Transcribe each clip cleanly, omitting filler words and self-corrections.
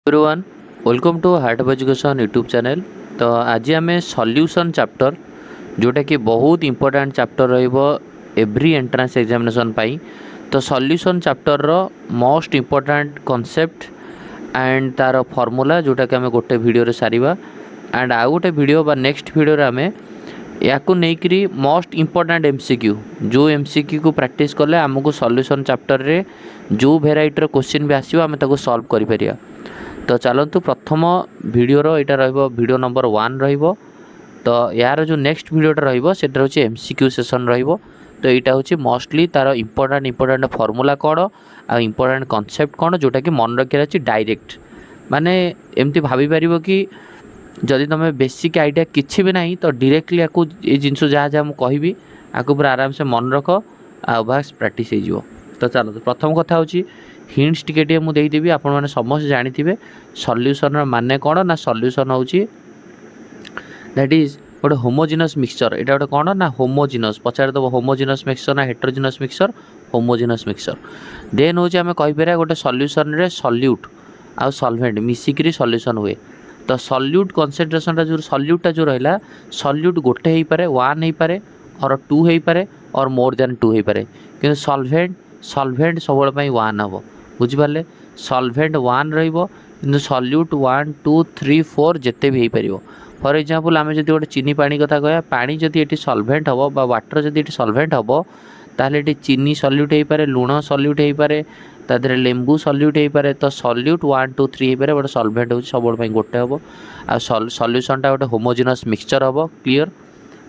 Everyone welcome to heart of education YouTube channel. तो आज आम सॉल्यूशन चैप्टर जोटा कि बहुत इंपोर्टेंट चैप्टर रहिबो एवरी एंट्रेंस एग्जामिनेशन पाई। तो सॉल्यूशन चैप्टर रो मोस्ट इंपोर्टेंट कॉन्सेप्ट एंड तार फॉर्मूला जोटा कि आम गोटे वीडियो रे सारिबा एंड आउ गोटे वीडियो बा नेक्स्ट वीडियो रे आम याकू नेकरी मोस्ट इंपोर्टेंट एमसीक्यू जो एमसीक्यू को प्रैक्टिस कले आमको सॉल्यूशन चैप्टर रे जो वेराइटी क्वेश्चन भी आसीबो आम ताको सॉल्व करि परिया। तो चलतु प्रथम वीडियोर यहाँ वीडियो नंबर 1 रहिबो। तो यार जो नेक्स्ट वीडियोटा रहिबो सेटा होची एमसीक्यू सेशन रहिबो। तो यहाँ होची मोस्टली तार इंपोर्टेंट फॉर्मूला कौन आ इंपोर्टेंट कॉन्सेप्ट कौन जोटा कि मन रखियार अछि डायरेक्ट माने एमती भाभी पारिबो कि जदि तुम बेसिक आइडिया किछि भी नहीं तो डायरेक्टली याकू ए जिनस जहाँ जहाँ मुझे कहबी आपको पूरा आराम से मन रख आ बास प्रैक्टिस हो। तो चलो प्रथम कथा होची हिंट्स टिके मुझे देदेवी आपण मैंने समस्त जानी सॉल्यूशन माने कौन ना सॉल्यूशन होची दैट इज गोटे होमोजिनस मिक्सचर। यहाँ गोटे कौन ना होमोजिनस पचार दब होमोजिनस मिक्सचर ना हेटेरोजिनस मिक्सचर होमोजिनस मिक्सचर। देन हूँ आम कहीपर गोटे सॉल्यूशन रे सॉल्यूट आ सॉल्वेंट मिसिकी सॉल्यूशन हुए। तो सॉल्यूट कनसेंट्रेशन जो सॉल्यूटा जो रहा सॉल्यूट गोटे हो पारे 1 हो पारे और 2 हो पारे और मोर देन 2 हो पारे कि सॉल्वेंट सब 1 हम बुझिपारे सॉल्वेंट 1 रो सॉल्यूट 1 2 3 4 जिते भी हो पार। फॉर एग्जांपल आम जब गोटे चीनी पानी कथा कह पानी जदि ये सॉल्वेंट हम बा वाटर जदि ये सॉल्वेंट हम ताहले ये चीनी सॉल्यूट हो पारे लुण सॉल्यूट हो पारे तादेह लेंबू सॉल्यूट हो पारे। तो सॉल्यूट 1 2 3 हो पारे बट सॉल्वेंट हो सब गोटे हम आ सॉल्यूशनटा गोटे होमोजिनस मिक्सचर हम क्लियर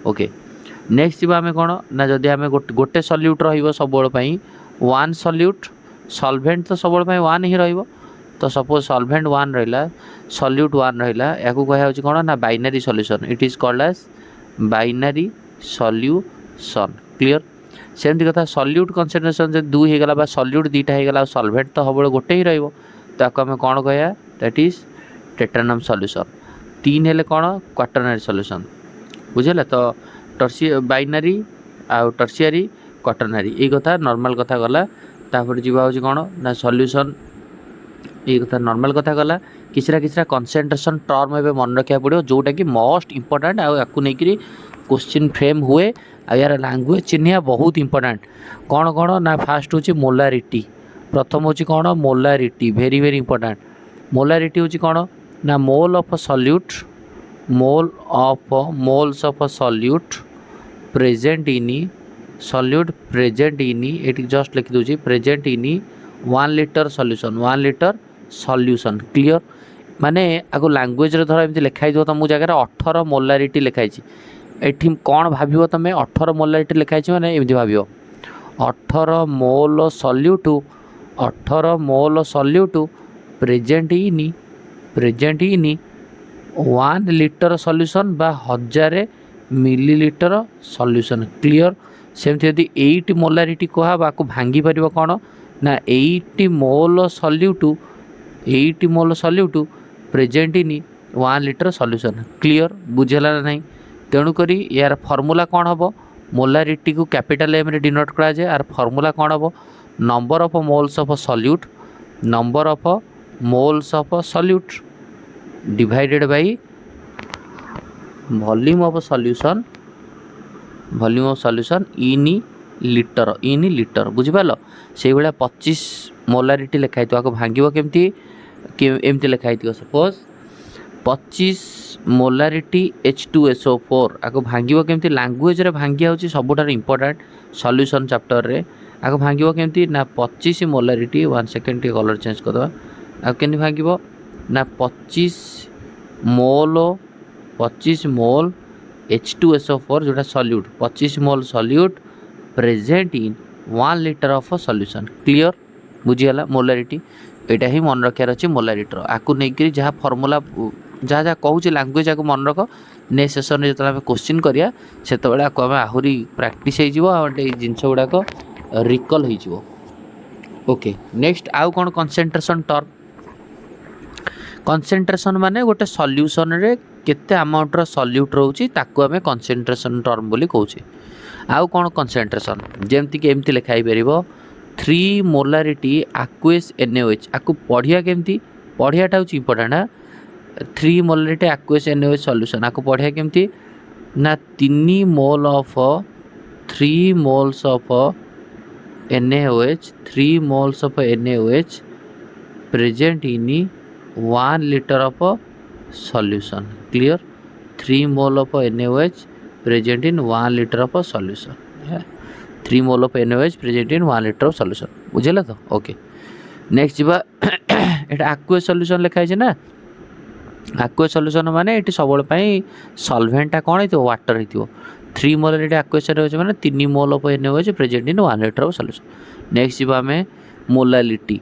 ओके। नेक्स्ट जी आम कौन ना जदि आम गोटे सॉल्यूट सब 1 सॉल्यूट सॉल्वेंट तो सब 1 ही रहिबो। तो सपोज सॉल्वेंट 1 रहा सॉल्यूट 1 रहा या कह कौन ना binary solution it is called as binary solution clear. सेमती कथा सॉल्यूट कनसेंट्रेशन जब 2 हो गला सॉल्यूट 2टा हो गला सॉल्वेंट तो सब गोटे ही रहिबो। तो आपको आम कौन कह दैट इज टेट्रानम सॉल्यूशन। 3 हेले कौन क्वाटरनरी सॉल्यूशन बुझेला। तो बाइनरी आ टर्शियरी क्वाटरनरी ये कथा नॉर्मल कथा गला। तापर जीवा होची कौन ना सॉल्यूशन ये कथा नॉर्मल कथा गला किसी कनसेंट्रेशन टर्म एवं मन रखा पड़ो जोटा कि मोस्ट इंपोर्टेंट आपको लेकिन क्वेश्चन फ्रेम हुए आ यार लैंग्वेज चिन्हिया बहुत इंपोर्टेंट कौन कौन ना फास्ट होची मोलारिटी। प्रथम होची कौन molarity very very important. Molarity होची कौन ना मोल of solute moles of solute present in solute present इन ये जस्ट लिखि दूसरी present in 1 litre solution 1 litre solution clear. माने आगो लैंग्वेज रे धर एमती लिखाई दो तुम जगह 18 मोलारिटी लिखाई एठी कौन भावियो तुम 18 मोलारिटी लिखाई माने एमती भावियो 18 मोल solute present in 1 litre solution बा 1000 मिलीलीटर सॉल्यूशन क्लियर। सेमती यदि 8 मोलारिटी कह भांगी पार कौन ना 8 मोल solute present in 1 litre solution clear बुझेला ना नहीं। तेणुक यार फॉर्मूला कौन हम मोलारिटी को कैपिटल एम रे डिनोट करा जाए आर फॉर्मूला कौन हम number of moles of solute divided by volume of solution in litre बुझिपाल। से भाया 25 मोलारिटी लिखाई आपको भांगो केमती एमती लिखाई सपोज 25 मोलारिटी H2SO4 आपको भांगो केमती लैंग्वेज रे भांगिया होची सबुठार इंपोर्टेंट सॉल्यूशन चैप्टर रे आपको भांगो केमती ना 25 मोलारिटी 1 सेकेंड के कलर चेंज करदे आपको केमती भांगो ना 25 मोल H2SO4 जोटा solute 25 mole solute present in 1 litre of solution clear बुझीगला। मोलारिटी यहाँ ही मन रखार अच्छे मोलारिटर आपको नहीं जहाँ फॉर्मूला जहाँ जहाँ कहूँ लैंग्वेज आपको मन रख नेक्स्ट सेसन में जो क्वेश्चन करिया से आपको आम आहरी प्रैक्टिस हो जिनस गुड़ाक रिकल हो ओके। नेक्स्ट आउ कौन कंसेंट्रेशन माने गोटे सॉल्यूशन रे केते अमाउंट रो सॉल्यूट रोची ताको आमे कंसेंट्रेशन टर्म बोली कहूचे। आउ कौन कंसेंट्रेशन जेमती कि एमती लिखाई परिबो 3 मोलारिटी aqueous NaOH आपको पढ़िया केमती पढ़ियाटा हूँ इंपोर्टाट हाँ 3 मोलारिटी aqueous NaOH सॉल्यूशन आपको पढ़िया केमती ना 3 mole of 3 moles of NaOH 3 moles of NaOH present in 1 liter of solution. Clear? 3 mole of NaOH present in 1 liter of solution. 3 mole of NaOH present in 1 liter of solution. बुझेला तो okay next जीवा एटा aqueous solution लिखा है ना aqueous solution माने eighty सबल पई सॉल्वेंटा कोन हेतियो water हेतियो 3 molarity aqueous रे होचे माने 3 mole of NaOH present in 1 litre of solution next जीवा में मोलालिटी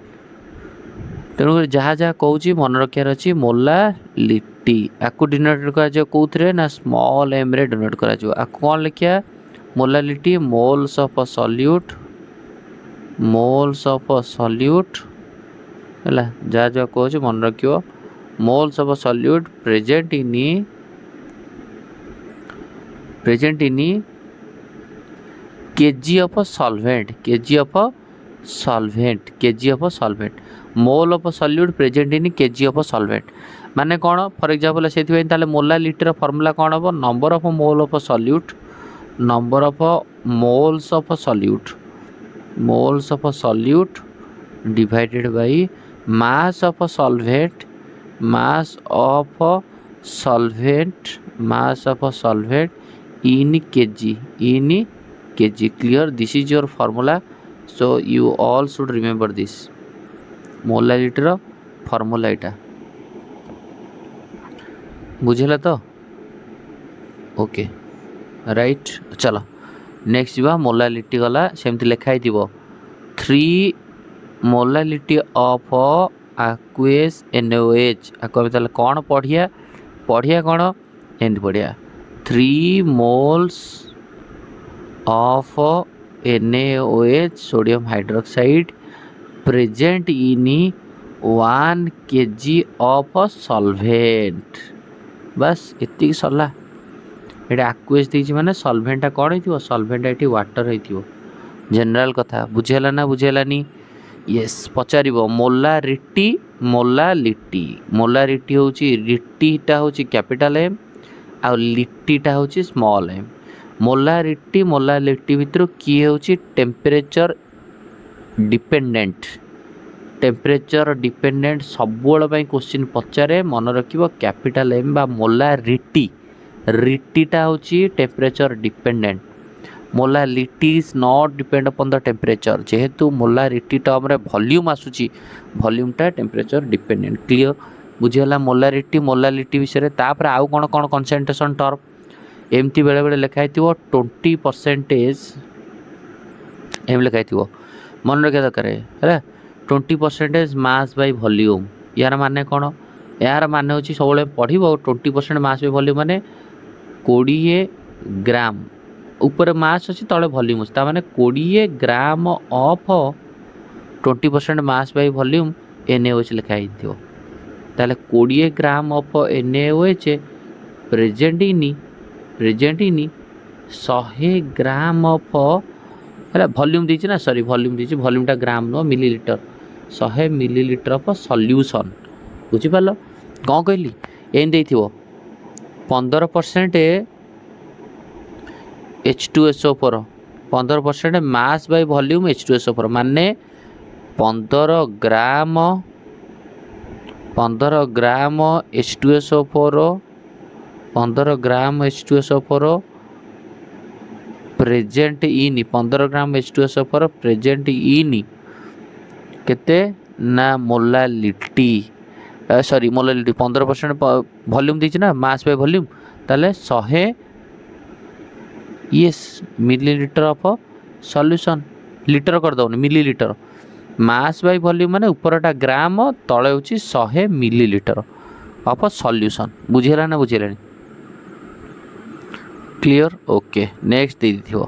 तेणु जहाँ जहाँ कहूँ मन रखार अच्छी मोलालिटी आपको डिनोट कर ना स्मॉल एम रे डिनोट कर कौन लिखा मोलालिटी मोल्स ऑफ सॉल्यूट है जहाँ जहाँ कहूँ मन रख moles of solute present in kg of solvent mole of solute present in kg of solvent माने कौन फॉर एग्जांपल से मोलालिटी फॉर्मूला कौन हम number of mole of solute number of moles of solute divided by mass of solvent in kg clear this is your formula so you all should remember this मोलालिटीर formula एटा बुझेला तो okay right चलो next जीवा molality गला सेमती लिखाई थी 3 मोलालिटी ऑफ aqueous NaOH आपको ताले कौन पढ़िया कौन एंड पढ़िया 3 moles of NaOH sodium hydroxide present in 1 kg of solvent बस इतनी सरला ये aqueous देखिए माने सॉल्वेंटा कौन है सॉल्वेंटा ये वाटर है जनरल कथा बुझेला ना बुझेलानी यस पचार मोलारिटी हूँ रिटीटा हूँ कैपिटाल एम आ लिटीटा हूँ स्मॉल एम मोलालिटी भितर किए हूँ टेम्परेचर डिपेंडेंट सबुल क्वेश्चन पचारे मन रख कैपिटाल एम बा मोलारिटीटा हूँ temperature dependent molality is not depend upon the temperature जेहेतु मोलारिटी टर्म रे वॉल्यूम आसूची वॉल्यूमटा टेम्परेचर डिपेंडेंट क्लियर बुझीगला मोलालिटी विषय तापर आउ कौन कौन कंसंट्रेशन टर्म एमती बेले बेले लिखाई 20% एम लिखाई मन रखा दरकार है 20% मास बाय वॉल्यूम यार माने कौन यार माने होची सब पढ़ 20% मास बाय वॉल्यूम माने 20 ग्राम ऊपर मास अच्छी तले वॉल्यूम अच्छी ताने 20 gram of 20% mass by volume NaOH लिखाई ताले 20 gram of NaOH present in 100 gram of है वॉल्यूम दीची ना सॉरी वॉल्यूम दीची वॉल्यूमटा gram no millilitre 100 millilitre of solution बुझिपाल कौन कहली एन देथिवो 15% H2SO4 15% mass by volume H2SO4 माने 15 ग्राम H2SO4 15 gram H2SO4 present in 15 gram H2SO4 present in केते ना मोलालिटी सॉरी मोलालिटी 15% वॉल्यूम दीची ना मास बाय वॉल्यूम ताले 100 yes millilitre of solution litre कर दो मिलीलीटर मास बाय वॉल्यूम माने ऊपरटा ग्राम तले होची 100 मिलीलीटर ऑफ सॉल्यूशन बुझेला ना बुझेलानी क्लियर ओके नेक्स्ट दे दिथिबो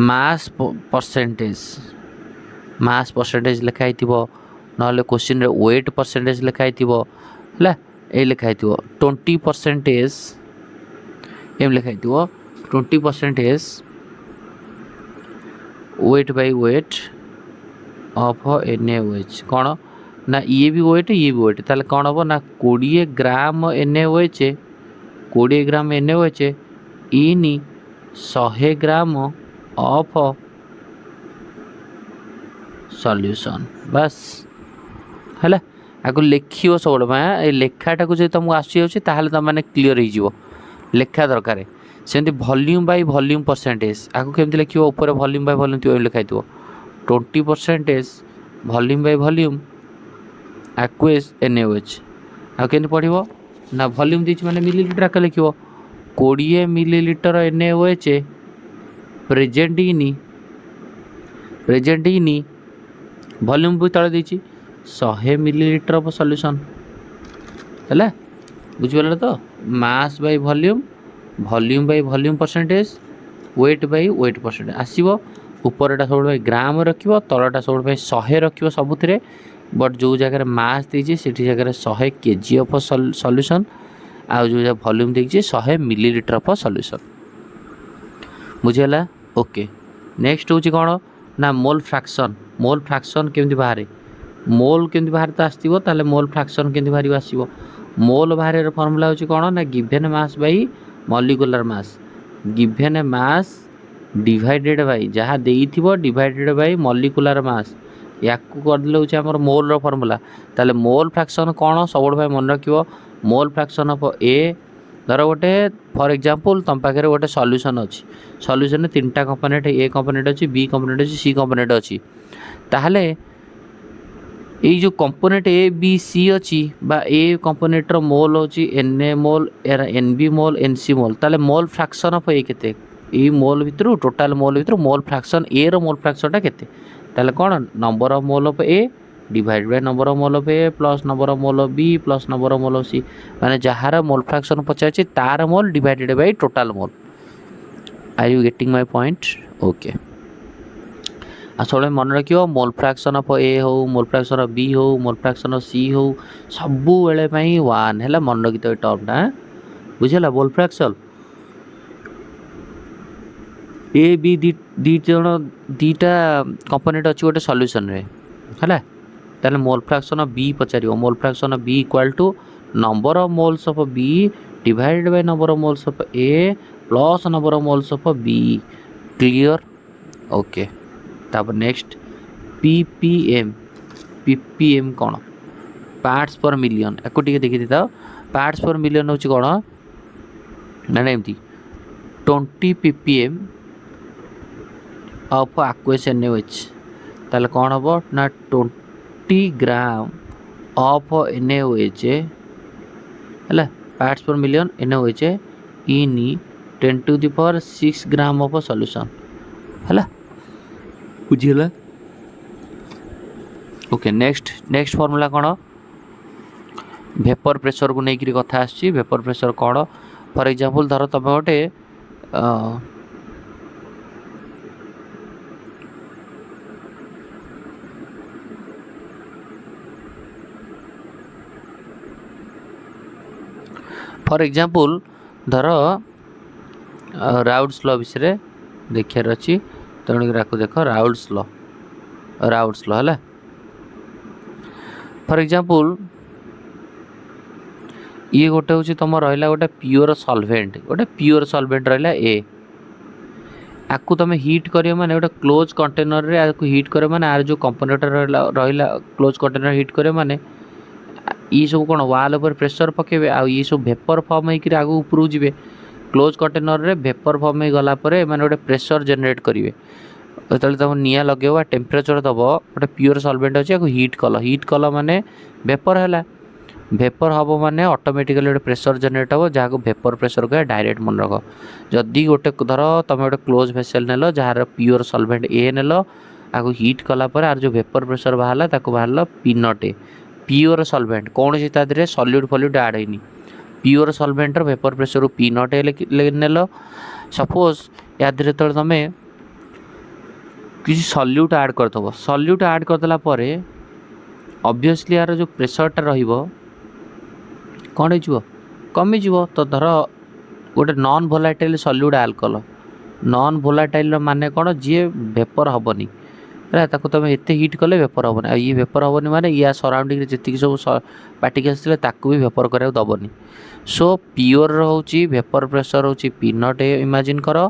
मास परसेंटेज लिखाई थिबो नहले क्वेश्चन रे वेट परसेंटेज लिखाई थिबो हला ए लिखाई थिबो 20% एम लिखाई थिबो 20% weight by weight of NaOH कौन ना ये भी वेट ताले कौन हम ना 20 ग्राम NaOH 20 gram NaOH in 100 gram of solution बस है आगे लिखियो सब मैं लेखाटा को जो तुमको आसी तुम मैंने क्लीयर हो लेखा दरकार सेमती वॉल्यूम बाय वॉल्यूम परसेंटेज आगे केमती लिख ऊपर वॉल्यूम बाय वॉल्यूम लिखाई 20% volume by volume aqueous NaOH आ केमती पढ़ो ना वॉल्यूम दी मैंने मिलीलीटर आके लिख 20 millilitre NaOH present in volume भी तले देती 100 मिलीलीटर ऑफ सॉल्यूशन है बुझिपारे तो मास by volume volume by volume percentage weight by weight percentage आसो ऊपरटा सब ग्राम रख तलटा सब 100 रख सबुथिरे बट जो जगह मास देती से जगह 100 kg ऑफ सॉल्यूशन आ जो वॉल्यूम देखिए 100 मिलीलीटर ऑफ सॉल्यूशन बुझीगला ओके नेक्स्ट हूँ कौन ना मोल फ्रैक्शन केमती बाहर मोल केमती बाहर तो आसो ताले मोल फ्रैक्शन केमती बाहर आसो मोल बाहर फर्मूला हूँ कौन ना given mass by molecular mass given mass divided by जहाँ देइथिबो डिवाइडेड बाई मॉलिक्यूलर मास या करदे हूँ आम मोल फर्मूला ताले मोल फ्रैक्शन कौन सब मन रखियो मोल फ्रैक्शन ऑफ ए धर गोटे फॉर एग्जांपल तुम पाखे गोटे सॉल्यूशन अच्छी सॉल्यूशन 3टा कंपोनेंट ए कंपोनेंट अच्छी बी कंपोनेंट अच्छी सी कंपोनेंट अच्छी ताहले ये जो कंपोनेंट ए बी सी अच्छी बा ए कंपोनेंटर मोल अच्छी Na मोल Nb मोल Nc मोल ताले मोल फ्रैक्शन ऑफ ए केते ए मोल भितर टोटाल मोल भितर मोल फ्रैक्शन ए रो मोल फ्रैक्शनटा केते ताले कौन number of mole of A divide by number of mole of A plus number of mole of B plus number of mole of C माने जहार mole fraction पचार तार mole divided by total mole are you getting my point okay आ सब मन रखियो मोल fraction of ए हो मोल fraction of B हो मोल फ्रैक्शन ऑफ सी हो सबु बेले पई 1 हैला मन रखितो ए टर्मटा बुझला mole fraction A be the जन दीटा कंपोनेंट अच्छी गोटे सॉल्यूशन रे है ताले मोल फ्रैक्शन ऑफ बी पचार mole fraction of B equal to number of moles of B divided by number of moles of A plus number of moles of B clear okay तापर next PPM कौन parts per million या देखी था parts per million हूँ कौन ना एमती 20 ppm of aqueous NaOH ताले कौन हम ना 20 ग्राम ऑफ NaOH है parts per million NaOH in 10⁶ gram of solution है बुझीगला ओके नेक्स्ट फॉर्मूला कौन वेपर प्रेशर को लेकर कथा आसी वेपर प्रेशर कौन फॉर एग्जांपल धर तुम गोटे फॉर एग्जांपल धर राउल्ट्स लॉ विषय देखार अच्छी तेणुक देख राउल्ट्स लॉ है फॉर एग्जांपल ये गोटे हूँ तुम रहा गोटे प्योर सॉल्वेंट रहा ए आपको तुम हिट कर माने गोटे क्लोज कंटेनर रे आपको हिट कर माने आर जो कंपोनेंट रहा क्लोज कंटेनर हिट कर माने ये सब कौन वाल पर प्रेशर पकेबे आ ये सब भेपर फॉर्म होकर आगे ऊपर जी क्लोज कंटेनर रे भेपर फॉर्म हो गलापर मैंने गोटे प्रेशर जनरेट करेंगे जो तुम निआ लगेब टेम्परेचर दब गोटे प्योर सॉल्वेंट अच्छे हिट कल माने भेपर है भेपर हम माने ऑटोमेटिकली गोटे प्रेशर जनरेट हो जहाँ भेपर प्रेशर कह डायरेक्ट मन रख जदि गोटे धर तुम गोटे क्लोज वेसल नेल जार प्योर सॉल्वेंट ए नेल आगे हिट कलापर आर जो भेपर प्रेशर बाहर बाहर पीनट प्योर सॉल्वेंट कौन सी तादे सॉल्यूट फॉल्यूट ऐड होनी pure solvent vapour pressure P nought नेल सपोज या तो तुम किसी सॉल्यूट ऐड करदब सॉल्यूट ऐड करदेला ऑब्वियसली यार जो प्रेशरटा कौन हो कमिज तो धर गोटे नॉन भोलाटाइल सॉल्यूट ऐड कल नॉन भोलाटाइल माने कौन जी भेपर हेनी है ताको तुम एत हिट कले वेपर हेनी आ ये वेपर हेनी माने या सराउंडिंग जी सब पार्टिकल्स थे ताकू भी वेपर करा दबनी। सो प्योर होची वेपर प्रेशर होची पी नॉट ए इमेजिन कर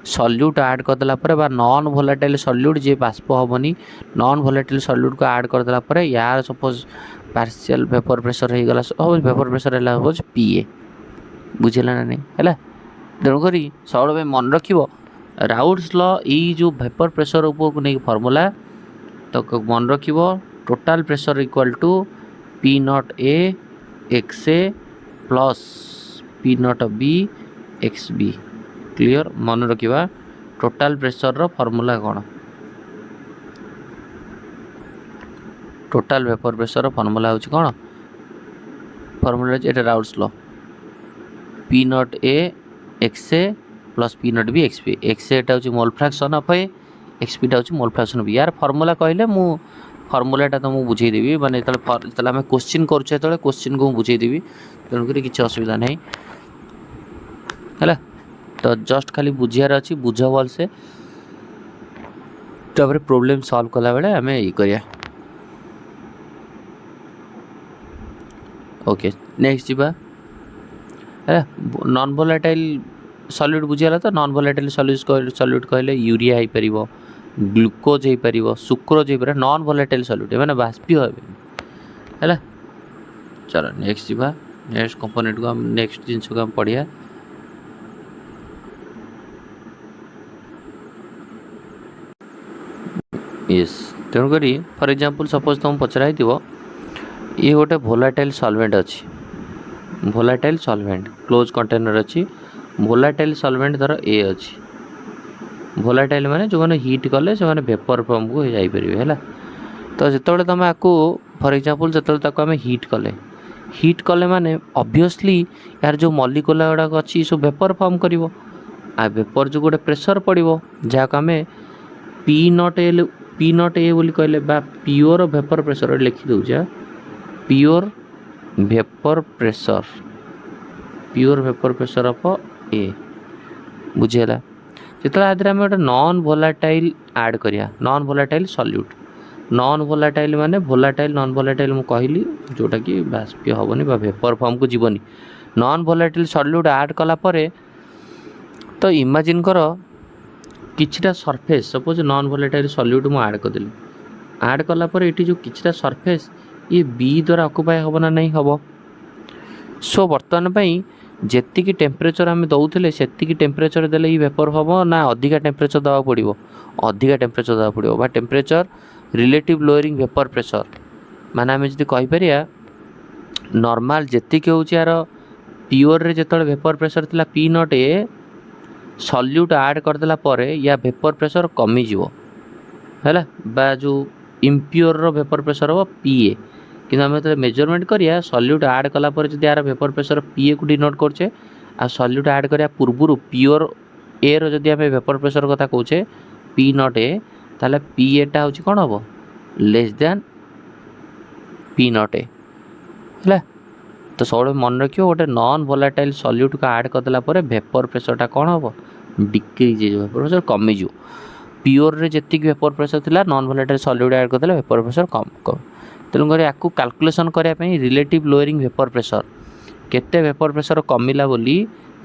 सल्यूट ऐड करदेला बा नॉन वोलेटाइल सल्यूट जे बाष्प हेनी नॉन वोलेटाइल सल्यूट को ऐड करदेला यार सपोज पार्शियल वेपर प्रेशर हो गला वेपर प्रेशर है सपोज पीए बुझेगा ना नहीं है तेणुक सब मन रख राउट्स लॉ यही जो वेपर प्रेशर ऊपर नहीं फॉर्मूला तो मन रख total pressure equal to P not A X A plus P not B X B clear मन रखा टोटाल प्रेशर रो फॉर्मूला कौन टोटाल वेपर प्रेशर फॉर्मूला होची कौन फॉर्मूला ये Raoult's law P not A X A plus P not B X P X एटा हूँ mole fraction of A X पीटा हूँ मोल फ्रैक्शन ऑफ यार फॉर्मूला कहले मु फॉर्मूलाटा तो मुझे बुझेदेवी माने आम क्वेश्चन करुचे क्वेश्चन को बुझेदेवी तेणुक किसी असुविधा नहीं है तो जस्ट खाली बुझार अच्छी बुझ भल से तापर प्रॉब्लम सॉल्व कला बेले आम ये करिया ओके नेक्स्ट जीवा है नॉन वोलेटाइल सल्यूट बुझीगला तो नॉन वोलेटाइल सल्यूट कहले यूरिया हो पार ग्लूकोज हो पार सुक्रोज हो पार नॉन वोलेटाइल सल्यूट मैंने बाष्पीय है चलो नेक्स्ट जीवा नेक्स्ट कंपोनेंट को हम नेक्स्ट जिन को हम पढ़िया यस तेणुक फॉर एग्जांपल सपोज तुम पचराई ये गोटे वोलेटाइल सॉल्वेंट अच्छी वोलेटाइल सॉल्वेंट क्लोज कंटेनर अच्छी वोलेटाइल सॉल्वेंट धर ए अच्छी वोलेटाइल माने जो मैंने हीट कले से वेपर फॉर्म को जापर है तो जो तुम आपको फॉर एग्जांपल जो आम हीट कले माने ऑब्वियसली यार जो मॉलिक्यूल गुड़ाक अच्छी सब वेपर फॉर्म कर वेपर जो गोटे प्रेशर पड़ो जहाँ आम पी नॉट ए बोली कहले बा प्योर वेपर प्रेशर लिखी दूचा pure vapour pressure of A बुझेगा जो आदि आम गोटे नॉन वोलेटाइल ऐड करिया non volatile solute non volatile माने वोलेटाइल नॉन वोलेटाइल मुझे कहली जोटा कि बाष्पीय हेनी वेपर फॉर्म को जीवनी नॉन वोलेटाइल सल्यूट ऐड कला परे तो इमेजिन कर किछिटा surface suppose non volatile solute मुझे ऐड करदेली ऐड कला परे ये जो किछिटा सरफेस ये बी द्वारा ऑक्युपाई हम ना नहीं हम सो बर्तमान जेतिकी टेम्परेचर आम दौले से टेम्परेचर देले ये वेपर हम ना अधिका टेम्परेचर देवा पड़ो अधिका टेम्परेचर देवा पड़ो बा temperature relative lowering vapour pressure माने आम जब कहीपर नॉर्मल जी हूँ यार प्योर रे जो वेपर प्रेशर थिला P not A solute add करदेला या वेपर प्रेशर कमिज है बा जो इम्प्योर रो वेपर प्रेशर हम पीए कि आम जो मेजरमेंट करिया सल्यूट ऐड कला जब यार वेपर प्रेशर पीए को डिनोट करचे आ सल्यूट ऐड करिया पूर्व प्योर ए रो जदि आम वेपर प्रेशर कथा कहे पी नॉट ए ताले पीएटा हूँ कौन हम less than P not A है तो सब मन रखियो गोटे नॉन वोलेटाइल सल्यूट को ऐड करदेला वेपर प्रेशरटा कौन हम डिक्रीज वेपर प्रेशर कमिज प्योर रे जी वेपर प्रेशर थिला नॉन वोलेटाइल सल्यूट ऐड करदेला वेपर प्रेशर कम कम तेणुक आपको कैलकुलेशन करने रिलेटिव लोअरिंग वेपर प्रेशर केते वेपर प्रेशर कमिला बोली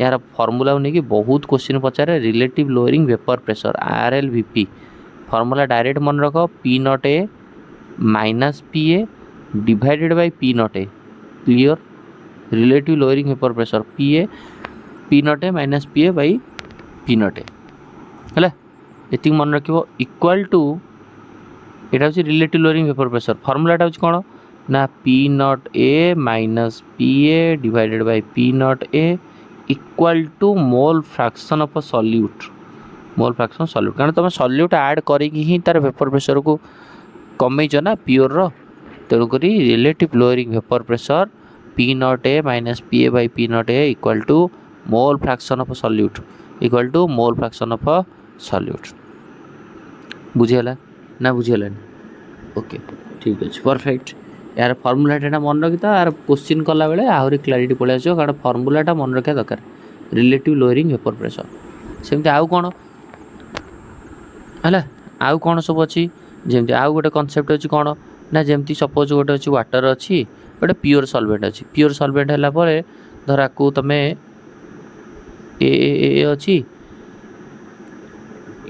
यार फॉर्मूला को लेकिन बहुत क्वेश्चन पचारे relative lowering vapour pressure RLVP formula direct मन रख P not A minus P A divided by P not A clear relative lowering vapour pressure P not A minus P A by P not A है ये मन रख equal to यहाँ हूँ relative lowering vapour pressure फॉर्मूलाटा हूँ कौन ना P not A minus P A divided by P not A equal to mole fraction of solute mole fraction solute कारण तुम सल्यूट ऐड करी तार वेपर प्रेशर को कमेज ना प्योर रो तेणुक relative lowering vapour pressure P not A minus P A by P not A equal to mole fraction of solute equal to mole fraction of solute बुझीगला ना बुझीगलानी ओके ठीक अच्छे परफेक्ट यार फर्मूलाटा मन रखी था यार क्वेश्चन कला बेले आहरी क्लारिटी पड़े आसो कारण फर्मूलाटा मन रखा दरकार रिलेटिव लोअरिंग वेपर प्रेशर सेमती आउ कौन है आउ कौन सब अच्छी जमती आउ गोटे कनसेप्ट अच्छी कौन ना जमती सपोज गोटे अच्छी वाटर अच्छी गोटे प्योर सॉल्वेंट अच्छी प्योर सॉल्वेंट है धर आपको तुम ए अच्छी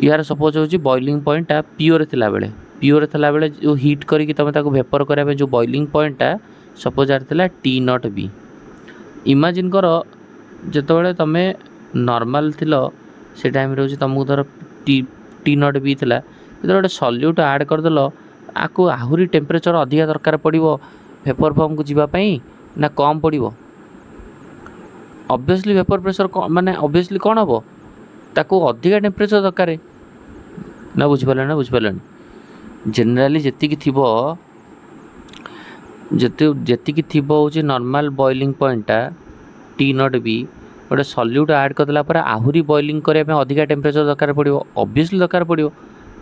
यार सपोज हो बॉइलिंग पॉइंटा प्योर थिला बेले जो हीट करके तुम वेपर करने जो बॉइलिंग पॉइंटा सपोज यार थिला टी नॉट बी इमेजिन कर जिते तुम नॉर्मल थिलो से टाइम रे तुमको धर टी नॉट बी थिला जो गोटे सॉल्यूट ऐड करदेल आपको आहुरी टेम्परेचर अधिका दरकार पड़ो वेपर फॉर्म को जीवाई ना कम पड़ो ऑब्वियसली वेपर प्रेशर माने ऑब्वियसली कौन हम ताको अधिका टेम्परेचर दरकार ना बुझिपारे जनरली जी थी हूँ नॉर्मल बॉइलिंग पॉइंटा टी नॉट बी गोटे सॉल्यूट ऐड करदेला आहुरी बॉइलिंग करने अधिका टेम्परेचर दरकार पड़ो ऑब्वियसली दरकार पड़ो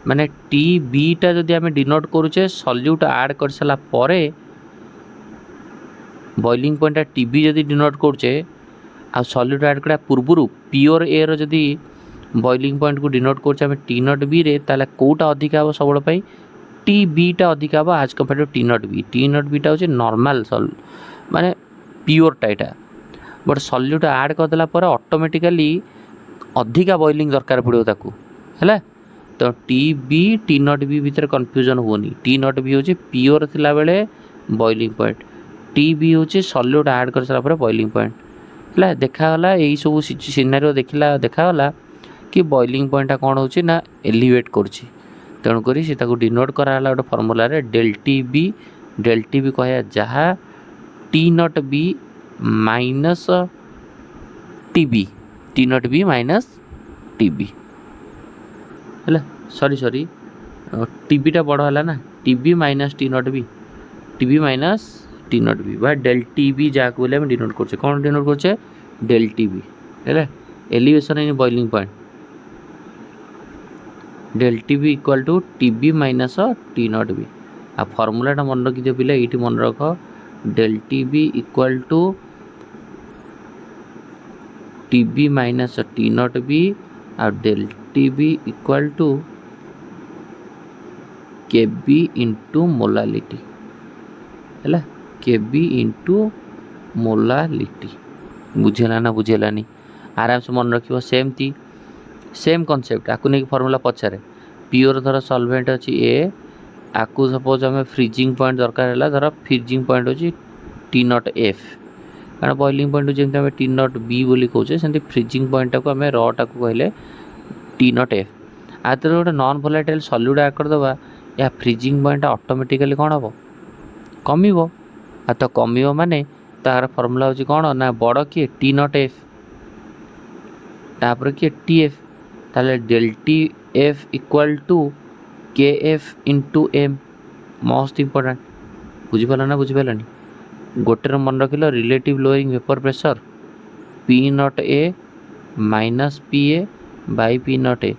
माने टी बीटा जदि आम डिनोट करुचे सॉल्यूट ऐड कर सारा बॉइलिंग पॉइंटा टी बी जदि डिनोट करुचे आ सॉल्यूट ऐड करा पूर्व प्योर एयर जदि बॉइलिंग पॉइंट को डिनोट कर टी नॉट बी रे ताले कोटा अधिका हम सब टी बीटा अधिका हम आज कंपेयर टू टी नॉट बीटा हूँ नॉर्मल माने प्योरटा यहाँ बट सॉल्यूट ऐड करदेला ऑटोमेटिकली अधिका बॉइलिंग दरकार पड़ो ताकू है तो T B T not B भितर कन्फ्यूजन होनी टी नॉट बी हूँ प्योर थिला बेले बॉइलिंग पॉइंट टी बी हूँ सॉल्यूट ऐड कर सारा बॉइलिंग पॉइंट है देखागला यही सब सिनारियो देखागला कि बॉइलिंग पॉइंटा कौन हो ना एलिवेट करुँची तेणुक डिनोट कराला गोटे फर्मूला डेल टी बी कह जहाँ T not B minus T not B minus T B है सॉरी टीबीटा बड़ है ना T B minus T not B बा डेल टी बी जहाँ को बोले डिनोट करछे कौन डिनोट करछे डेल टी बी है elevation in boiling point del T B equal to T B minus T not B आ फर्मूलाटा मन रखी पिला ये मन रख del T B equal to T B minus T not B आ del T B equal to K B into molality है के बी इंटू मोलालिटी बुझेला ना बुझेलानी आराम से मन रखियो सेम कॉन्सेप्ट आकु नहीं फॉर्मूला पचारे प्योर धर सॉल्वेंट अच्छी ए आकु सपोज आम फ्रीजिंग पॉइंट दरकार है धर फ्रीजिंग पॉइंट अच्छी टी नॉट एफ कारण बॉइलिंग पॉइंट जमी आम टी नॉट बी बोली कहे सेमती फ्रीजिंग पॉइंट को आम रटा को कहले टी नॉट एफ आदि गोटे नॉन वोलेटाइल सॉल्यूट ऐड करदे या फ्रीजिंग पॉइंट ऑटोमेटिकली कौन हम कम आ तो कम माने तार फॉर्मूला हूँ कौन ना बड़ किए टी नॉट एफ तापर किए टी एफ ताले del T F equal to K F into M most important बुझिपारा ना बुझिपारानी गोटे मन रखिल relative lowering vapour pressure P not A minus P A by P not A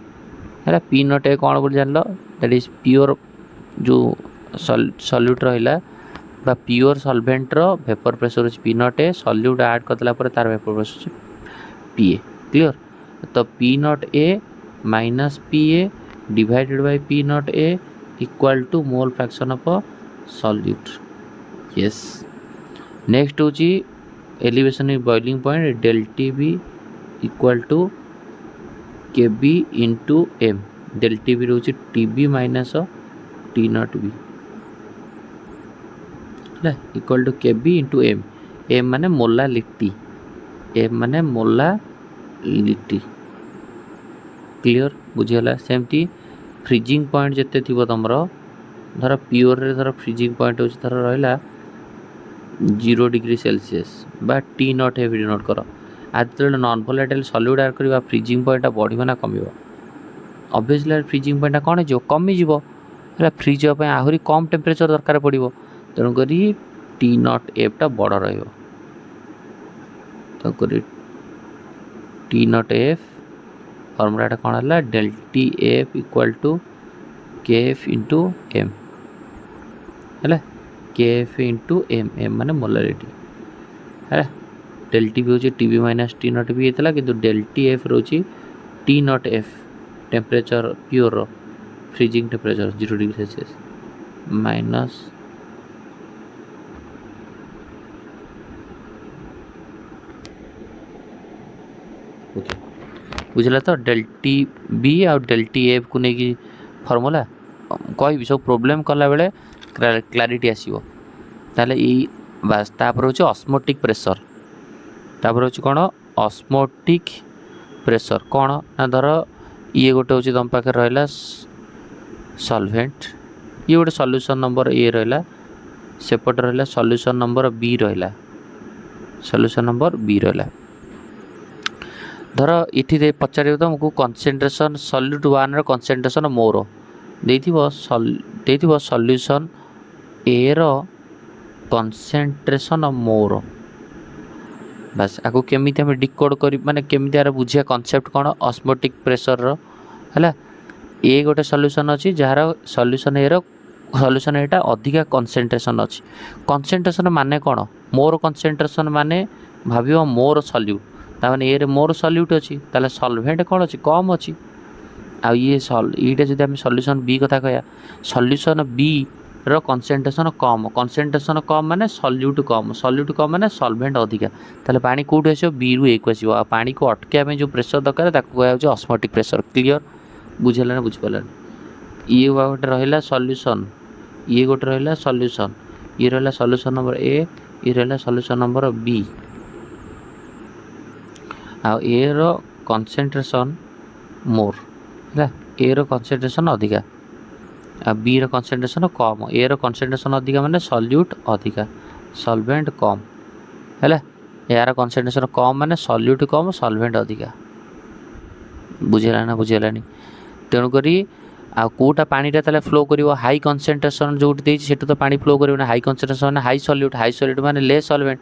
है पी नॉट ए कौन बोल जान दैट इज प्योर जो सॉल्यूट रहा बा प्योर सॉल्वेंट रो वेपर प्रेशर हो P not A solute add करदेला तार vapour pressure P A clear तो P not A minus P A divided by P not A equal to mole fraction of solute yes next हूँ elevation in boiling point del T B equal to K B into M del T B रोचे T B minus T not B equal to K B into M M माने molality clear बुझीगला सेमती freezing point जिते थी तुम धर pure रे धर फ्रीजिंग पॉइंट हो धर रहा 0 डिग्री सेल्सियस बा टी नॉट एफ डिनोट कर आज जो नॉन वोलेटाइल सॉल्यूट ऐड करवा फ्रीजिंग पॉइंट बढ़िया ना कम ऑब्वियसली फ्रीजिंग पॉइंट कौन हो कमिज है फ्रिज आहरी कम टेम्परेचर दरकार पड़ो तेणुक टी नॉट एफ बड़ टी नॉट एफ फॉर्मूला कौन है del T F equal to K F into M है K F into M M माने मोलारिटी है डेल टी बी हूँ T B minus T not B होता कि del T F रोची T nought F temperature pure freezing temperature 0 degree Celsius minus okay बुझला तो del T B आ del T F को लेकिन फर्मूला कह सब प्रोब्लेम कला बेले क्लारिटी आसो ताले बास तापर हूँ ऑस्मोटिक प्रेशर तापर हूँ कौन ऑस्मोटिक प्रेशर कौन ना धर ये गोटे हूँ तुम पाखे रहा सॉल्वेंट ये गोटे सॉल्यूशन नंबर ए रहा सेपटे रहा सॉल्यूशन नंबर बी रहा सॉल्यूशन नंबर बी रहा धर ये पचार तुमको concentration solute one row concentration मोर देथिबो सॉल्यूशन ए रो कंसंट्रेशन मोर बस आको केमी हम डिकोड कर माने केमी यार बुझिया कॉन्सेप्ट कौन ऑस्मोटिक प्रेशर रो है ए गोटे सॉल्यूशन अच्छी जार सॉल्यूशन ए रो सॉल्यूशन एटा अधिका कंसंट्रेशन अच्छी कंसंट्रेशन माने कौन मोर कंसंट्रेशन माने भावियो मोर सॉल्यूट ताने ए रे मोर सॉल्यूट अच्छी ताले सॉल्वेंट कौन अच्छी कम अच्छी आ ये ये जब आम सॉल्यूशन बी कथा कह सॉल्यूशन बी रो कंसंट्रेशन कम माने सॉल्यूट कम माने सॉल्वेंट अधिका ताले पानी कोठी आसो बी रु ए को आसो आ पानी को अटके जो प्रेशर दरकार ताको कहया ऑस्मोटिक प्रेशर क्लियर बुझेला ना बुझिपाला ये गोटे रहा सॉल्यूशन ये गोटे रहा सॉल्यूशन ये रहा सॉल्यूशन नंबर ए ये रहा सॉल्यूशन नंबर बी आ ए रो कंसंट्रेशन मोर है ए रो कंसंट्रेशन अधिका आ बी रो कंसंट्रेशन कम ए रो कंसंट्रेशन अधिका माने सॉल्यूट अधिका सॉल्वेंट कम है यार कंसंट्रेशन कम माने सॉल्यूट कम सॉल्वेंट अधिका बुझेला ना बुझेलानी तेणुक आ कोटा पानीटा ताले फ्लो करिवो हाई कंसंट्रेशन जोट देछि सेटु तो पानी फ्लो करिवो ना हाई कंसंट्रेशन माने हाई सॉल्यूट माने लेस सॉल्वेंट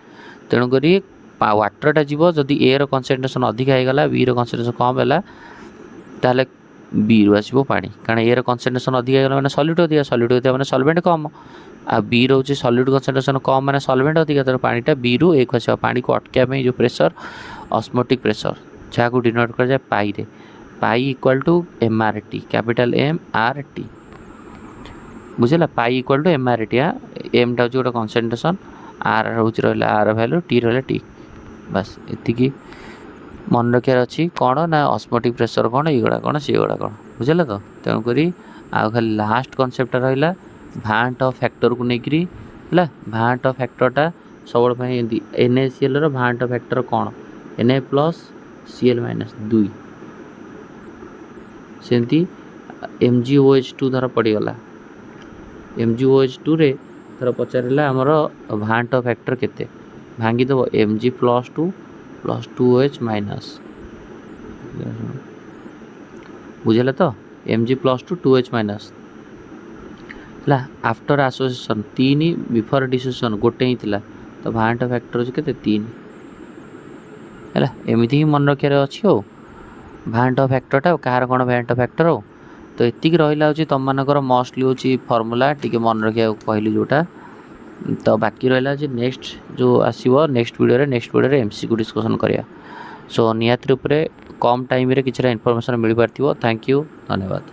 तेणुक वाटरटा जीव जदि ए रो कंसंट्रेशन अधिका हो गला बी रो कंसंट्रेशन कम है ताले बी रु आसो पानी कारण ए रो कंसंट्रेशन अधिका हो गला माने सॉल्यूट अधिका माने सॉल्वेंट कम आ बी रो सॉल्यूट कंसंट्रेशन कम माने सॉल्वेंट अधिका तो पानीटा बी रु ए को आसो पानी को अटकाया जो प्रेशर ऑस्मोटिक प्रेशर जहाँ को डिनोट कर जाए पाई रे pi equal to M R T capital M R T बुझेगा pi equal to M R T M टा गोटे कंसंट्रेशन आर रोच रहा आर भैल्यू टी रहा टी बस एति मन रखार अच्छी कौन ना ऑस्मोटिक प्रेशर कौन युवा कौन सी गुड़ा कौन बुझेगा तो तेणुक आ खाली लास्ट कनसेप्ट रहा भांट फैक्टर को लेकरी है भांट फैक्टरटा सब NaCl रो भांट फैक्टर कौन Na प्लस Cl माइनस 2 सेमती MgOH2 धर पड़गला MgOH2 रे धर पचारा आमर भांट फैक्टर केते भांगीदेव Mg plus 2 plus 2OH minus बुझेला तो Mg प्लस 2 2OH माइनस है आफ्टर एसोसिएशन 3 बिफोर डिसोसिएशन गोटे ही थिला तो भांट फैक्टर के 3 है एमती ही मन रखार अच्छी हो भांट फैक्टरटा कहार कौन भांट फैक्टर हो तो एतिक रहा हूँ तुम मानकर मोस्टली हूँ फर्मूला टी मन रखा कहली जोटा तो बाकी रहा नेक्स्ट जो आसो नेक्स्ट वीडियो MCQ डिस्कसन करिया सो निहाती रूप कम टाइम रे किछरा इनफॉरमेशन मिल पारथिबो थैंक यू धन्यवाद।